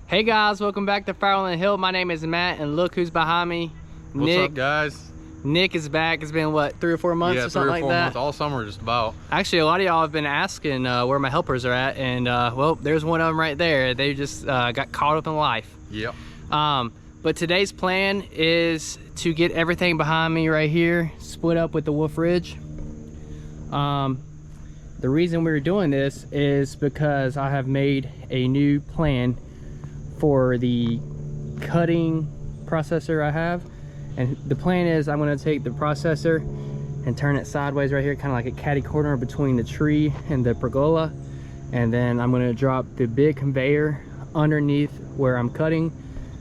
Hey guys, welcome back to Firewood on the Hill. My name is Matt, and look who's behind me. What's up, guys? Nick is back. It's been what, 3 or 4 months or something like that? Yeah, 3 or 4 months, all summer just about. Actually, a lot of y'all have been asking where my helpers are at, and well, there's one of them right there. They just got caught up in life. Yep. But today's plan is to get everything behind me right here split up with the Wolf Ridge. The reason we're doing this is because I have made a new plan for the cutting processor I have, and the plan is I'm going to take the processor and turn it sideways right here, kind of like a catty corner between the tree and the pergola, and then I'm going to drop the big conveyor underneath where I'm cutting.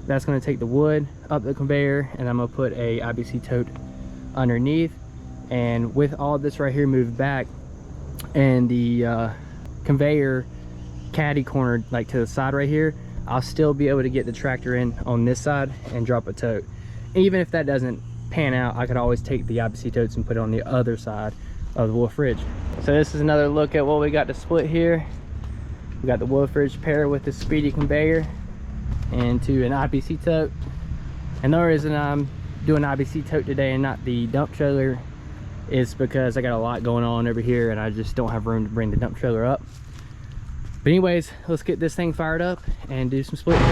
That's going to take the wood up the conveyor, and I'm going to put a IBC tote underneath, and with all this right here moved back and the conveyor caddy corner like to the side right here, I'll still be able to get the tractor in on this side and drop a tote. Even if that doesn't pan out, I could always take the IBC totes and put it on the other side of the Wolf Ridge. So this is another look at what we got to split here. We got the Wolf Ridge paired with the speedy conveyor into an IBC tote. And the reason I'm doing IBC tote today and not the dump trailer is because I got a lot going on over here and I just don't have room to bring the dump trailer up. But anyways, let's get this thing fired up and do some splitting.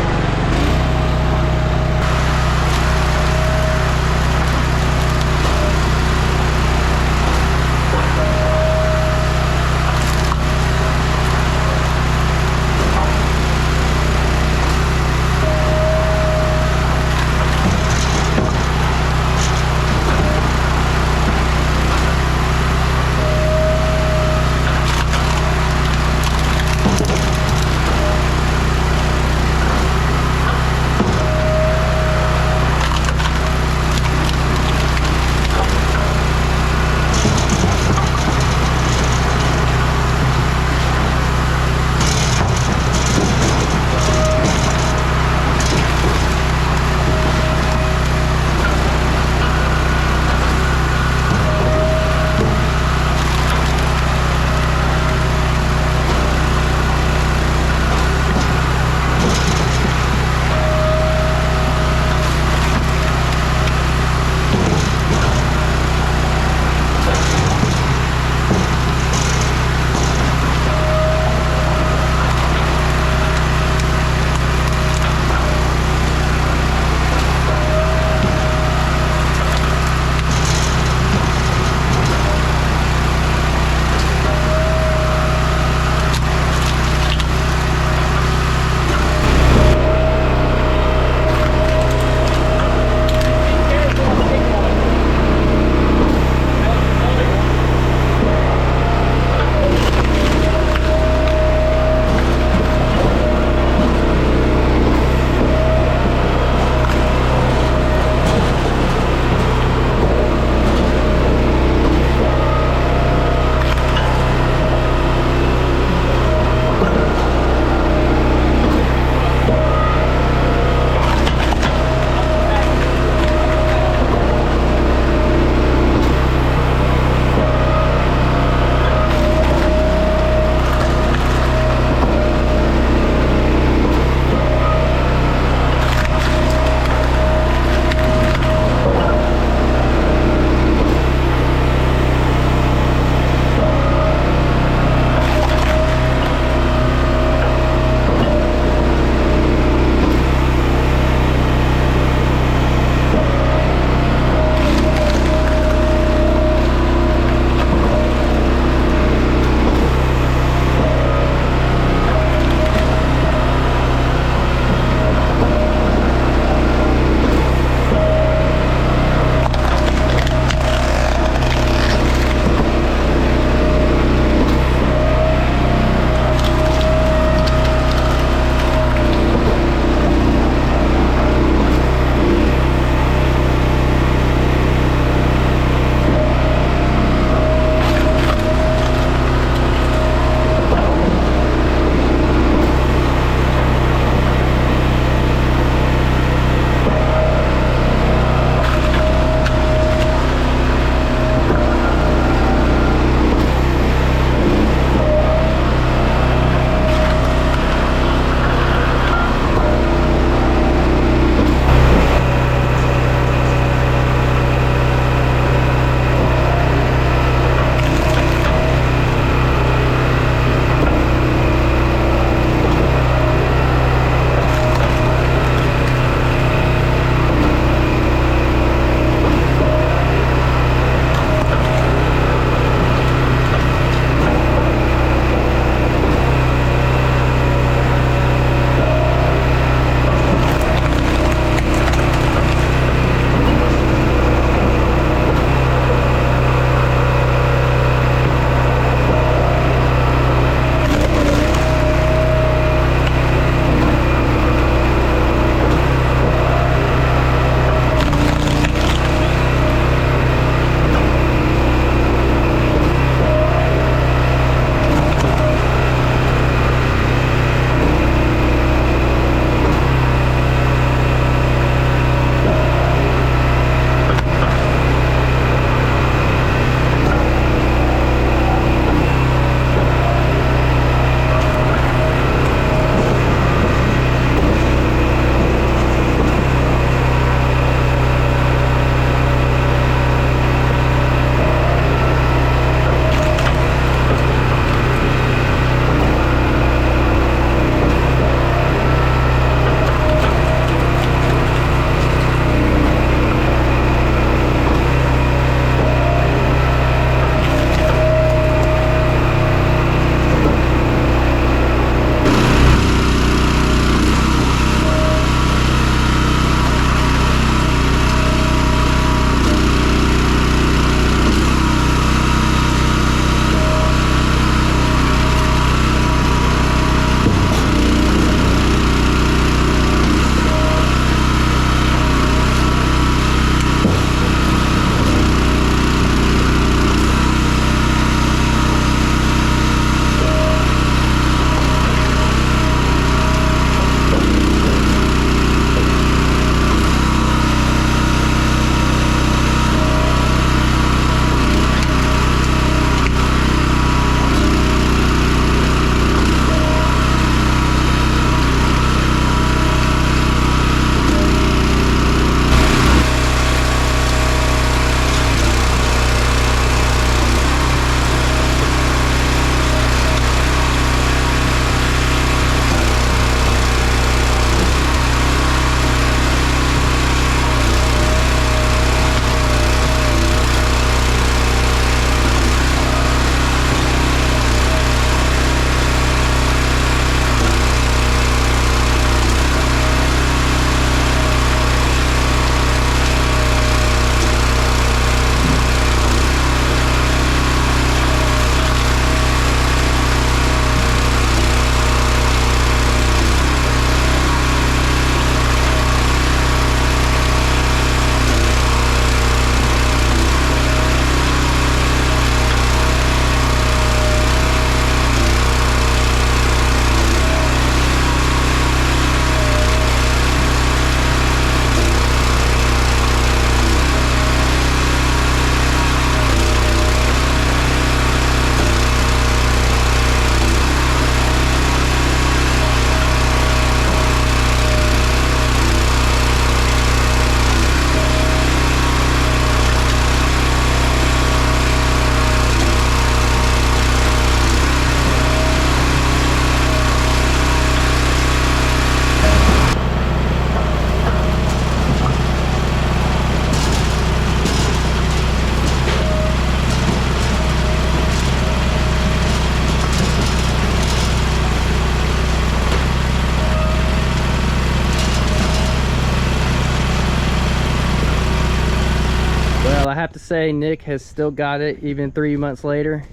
have to say, Nick has still got it even 3 months later.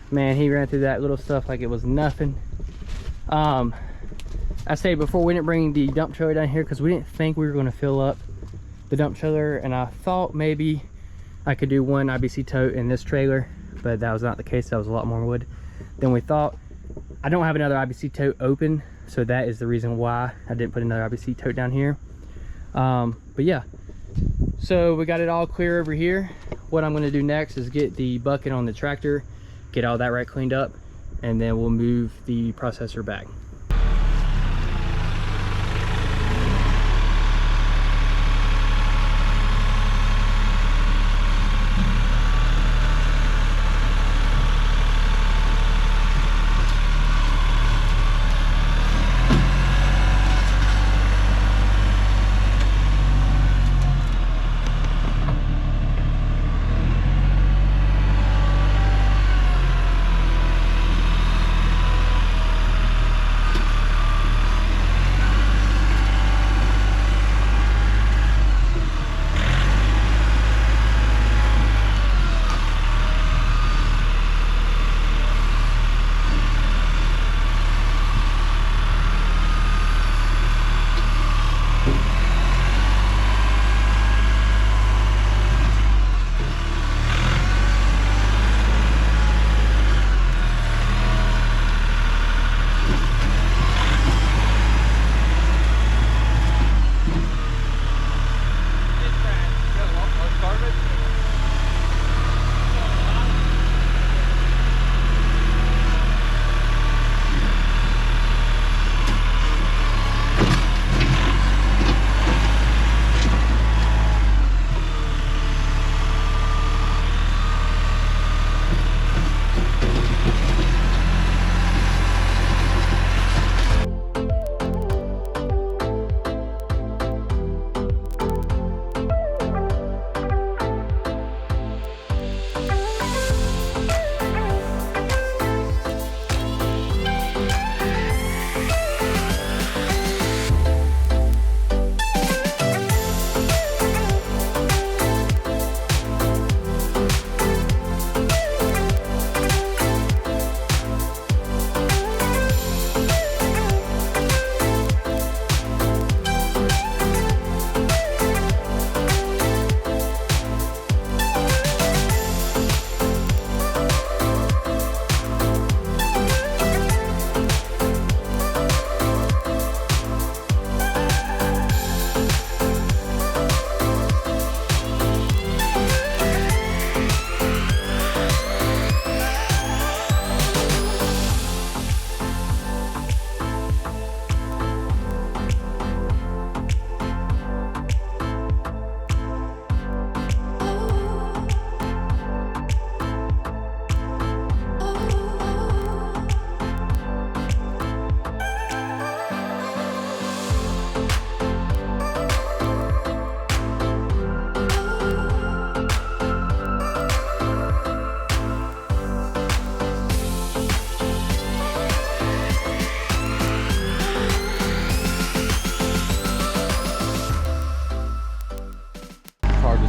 Man, he ran through that little stuff like it was nothing. I say before, we didn't bring the dump trailer down here because we didn't think we were going to fill up the dump trailer, and I thought maybe I could do one IBC tote in this trailer, but that was not the case. That was a lot more wood than we thought. I don't have another IBC tote open, so that is the reason why I didn't put another IBC tote down here. But yeah, so we got it all clear over here. What I'm going to do next is get the bucket on the tractor, get all that right cleaned up, and then we'll move the processor back.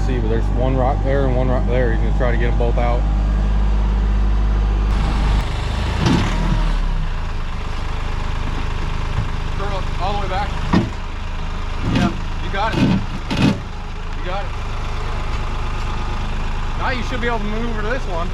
See, but there's one rock there and one rock there. You're gonna try to get them both out. Curl all the way back. Yeah, you got it. You got it. Now you should be able to move over to this one.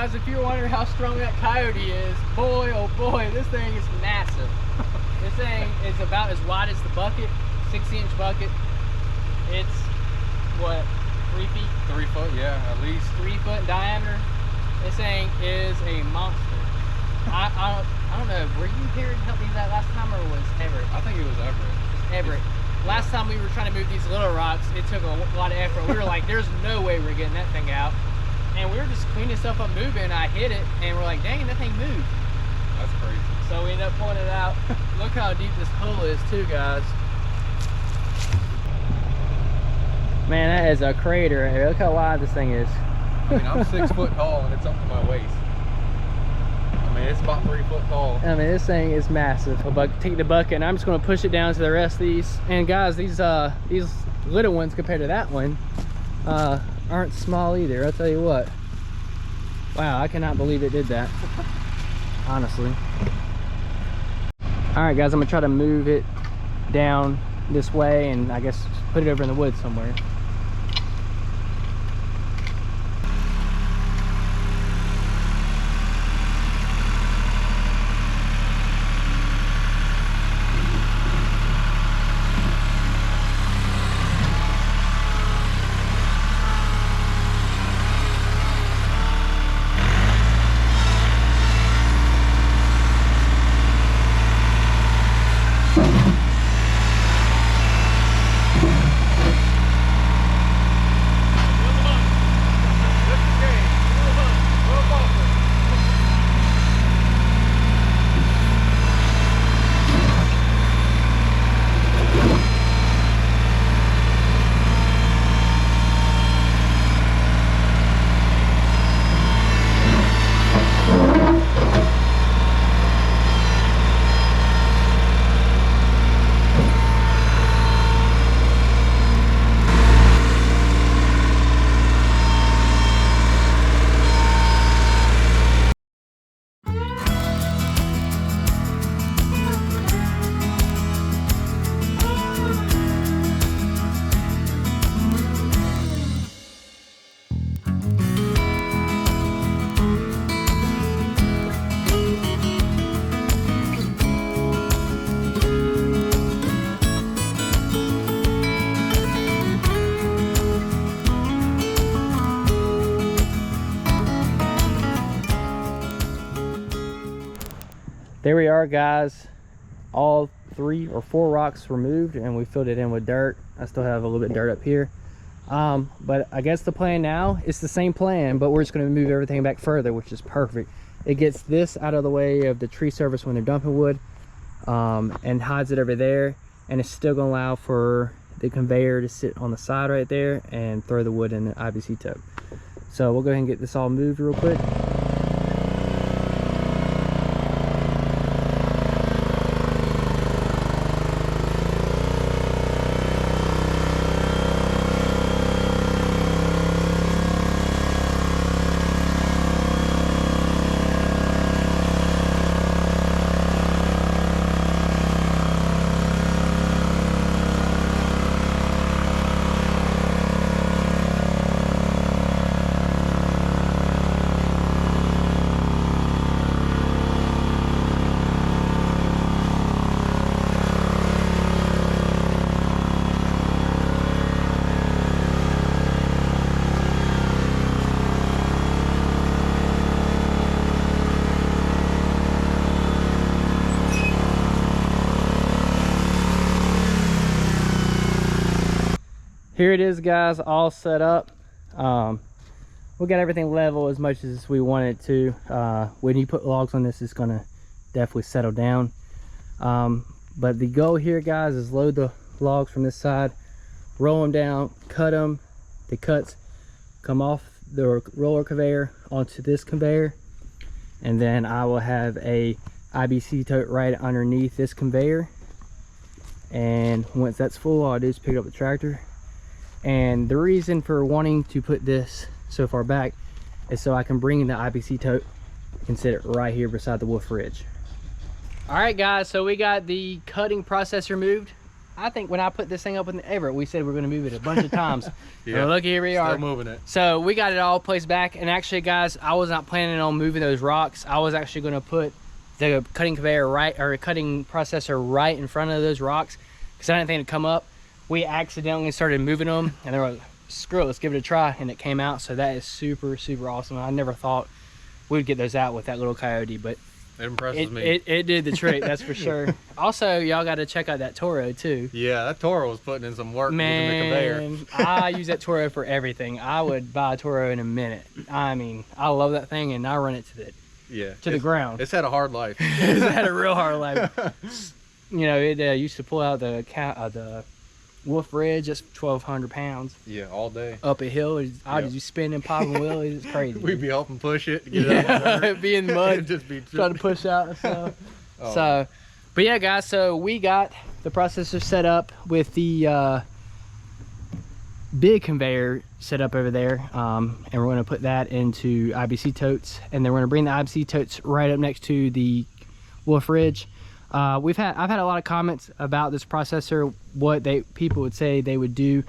guys, if you're wondering how strong that Coyote is, boy, oh boy, this thing is massive. This thing is about as wide as the bucket, 6-inch bucket. It's, what, 3 feet? 3 foot, yeah, at least. 3 foot in diameter. This thing is a monster. I don't know, were you here to help me that last time, or was Everett? I think it was Everett. It was Everett. Last time we were trying to move these little rocks, it took a lot of effort. We were like, there's no way we're getting that thing out. And we were just cleaning stuff up, moving. I hit it, and we're like, dang, that thing moved. That's crazy. So we ended up pulling it out. Look how deep this hole is too, guys. Man, that is a crater. Hey, look how wide this thing is. I mean, I'm 6 foot tall and it's up to my waist. I mean, it's about 3 foot tall. I mean, this thing is massive. I'll take the bucket and I'm just gonna push it down to the rest of these. And guys, these little ones compared to that one aren't small either. I'll tell you what. Wow, I cannot believe it did that. Honestly. All right, guys, I'm gonna try to move it down this way and I guess put it over in the woods somewhere. There we are, guys. All 3 or 4 rocks removed and we filled it in with dirt. I still have a little bit of dirt up here. But I guess the plan now is the same plan, but we're just going to move everything back further, which is perfect. It gets this out of the way of the tree service when they're dumping wood, and hides it over there, and it's still going to allow for the conveyor to sit on the side right there and throw the wood in the IBC tote. So we'll go ahead and get this all moved real quick. Here it is, guys, all set up. We got everything level as much as we want it to. When you put logs on this, it's gonna definitely settle down. But the goal here, guys, is load the logs from this side, roll them down, cut them. The cuts come off the roller conveyor onto this conveyor, and then I will have a IBC tote right underneath this conveyor. And once that's full, all I do is pick up the tractor. And the reason for wanting to put this so far back is so I can bring in the IBC tote and sit it right here beside the wolf ridge. All right, guys, so we got the cutting process removed. I think when I put this thing up in the Everett, we said we are going to move it a bunch of times. Yeah. Well, look, here we are. Still moving it. So we got it all placed back. And actually, guys, I was not planning on moving those rocks. I was actually going to put the cutting conveyor cutting processor right in front of those rocks because I didn't think it'd come up. We accidentally started moving them, and they were like, screw it, let's give it a try, and it came out. So that is super, super awesome. I never thought we'd get those out with that little Coyote, but it impresses me. It did the trick, that's for sure. Also, y'all got to check out that Toro too. Yeah, that Toro was putting in some work. Man, moving the conveyor. I use that Toro for everything. I would buy a Toro in a minute. I mean, I love that thing, and I run it to the ground. It's had a hard life. It's had a real hard life. You know, it used to pull out the Wolf Ridge, that's 1,200 pounds. Yeah, all day. Up a hill, I'd just be spinning, popping wheelies. It's crazy. We'd be helping push it to get it out. Yeah, be in the mud, just be trying to push out and stuff. Oh. So, but yeah, guys, so we got the processor set up with the big conveyor set up over there, and we're going to put that into IBC totes, and then we're going to bring the IBC totes right up next to the Wolf Ridge. I've had a lot of comments about this processor, what people would say they would do.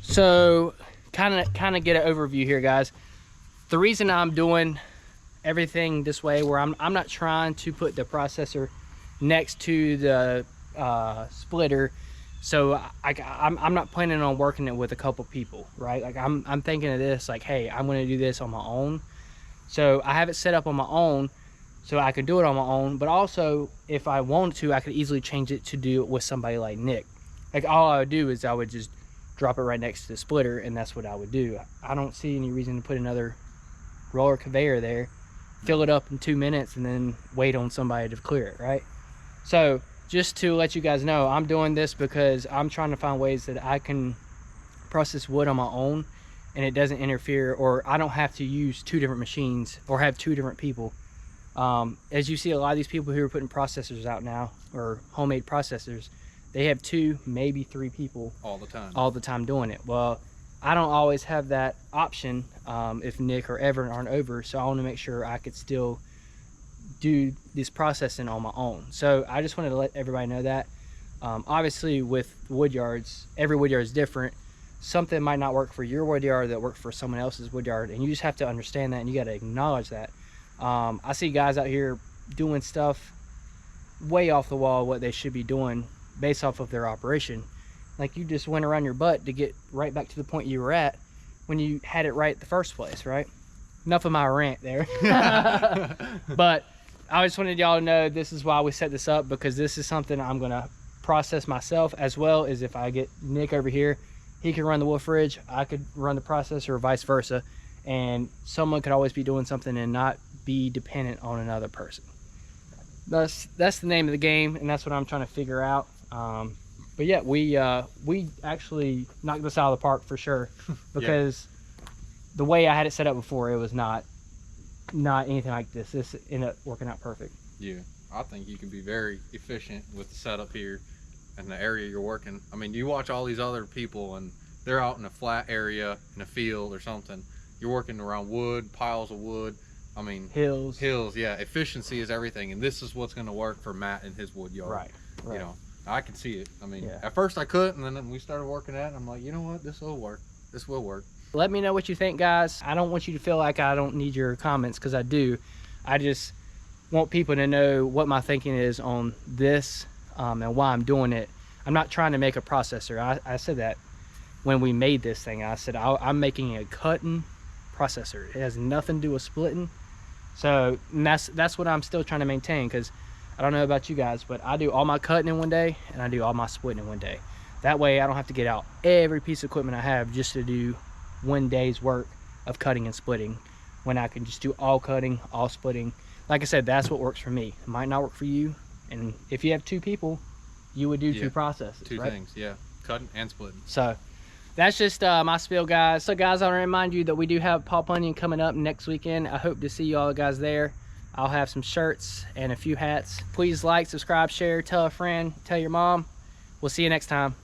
So kind of get an overview here, guys. The reason I'm doing everything this way, where I'm not trying to put the processor next to the splitter, so I'm not planning on working it with a couple people, right? Like I'm thinking of this like, hey, I'm going to do this on my own. So I have it set up on my own, so I could do it on my own, but also if I wanted to, I could easily change it to do it with somebody like Nick. Like all I would do is I would just drop it right next to the splitter, and that's what I would do. I don't see any reason to put another roller conveyor there, fill it up in 2 minutes, and then wait on somebody to clear it, right? So just to let you guys know, I'm doing this because I'm trying to find ways that I can process wood on my own and it doesn't interfere, or I don't have to use 2 different machines or have 2 different people. As you see, a lot of these people who are putting processors out now, or homemade processors, they have 2, maybe 3 people all the time doing it. Well, I don't always have that option if Nick or Evan aren't over, so I want to make sure I could still do this processing on my own. So I just wanted to let everybody know that. Obviously with wood yards, every wood yard is different. Something might not work for your wood yard that worked for someone else's wood yard, and you just have to understand that, and you got to acknowledge that. I see guys out here doing stuff way off the wall what they should be doing based off of their operation. Like you just went around your butt to get right back to the point you were at when you had it right the first place, right? Enough of my rant there. But I just wanted y'all to know this is why we set this up, because this is something I'm going to process myself, as well as if I get Nick over here, he can run the Wolf Ridge, I could run the processor, or vice versa, and someone could always be doing something and not be dependent on another person. That's the name of the game, and that's what I'm trying to figure out. But yeah, we actually knocked this out of the park for sure, because the way I had it set up before, it was not anything like this. This ended up working out perfect. Yeah, I think you can be very efficient with the setup here and the area you're working. I mean, you watch all these other people and they're out in a flat area in a field or something. You're working around wood, piles of wood. I mean, hills, yeah. Efficiency is everything, and this is what's going to work for Matt in his wood yard. Right. You know, I can see it. I mean, at first I couldn't, and then we started working at it, and I'm like, you know what, this will work. This will work. Let me know what you think, guys. I don't want you to feel like I don't need your comments, because I do. I just want people to know what my thinking is on this, and why I'm doing it. I'm not trying to make a processor. I said that when we made this thing. I said I'm making a cutting processor. It has nothing to do with splitting. So that's what I'm still trying to maintain, because I don't know about you guys, but I do all my cutting in one day and I do all my splitting in one day. That way I don't have to get out every piece of equipment I have just to do one day's work of cutting and splitting, when I can just do all cutting, all splitting. Like I said, that's what works for me. It might not work for you, and if you have 2 people, you would do 2 processes, 2 right? things, yeah, cutting and splitting. So that's just my spiel, guys. So guys, I want to remind you that we do have Paul Bunyan coming up next weekend. I hope to see you all guys there. I'll have some shirts and a few hats. Please like, subscribe, share, tell a friend, tell your mom. We'll see you next time.